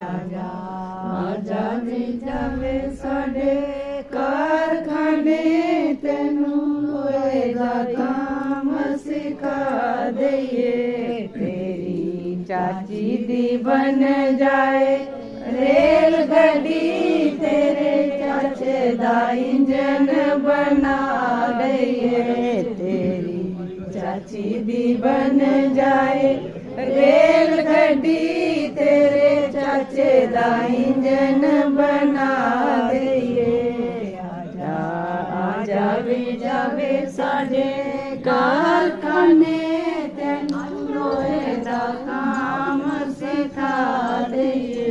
आजा भी जावे साडे कारखाने तेनू लोहे दा काम सिखा दईए तेरी चाची दी बन जाए रेल गड्डी तेरे चाचे दा इंजन बना दईए तेरी चाची दी बन जाए रेल गड्डी तेरे चाचे दा इंजन बना दईए आजा आजा भी जावे साडे कारखाने तेनू लोहे दा काम सिखा दईए।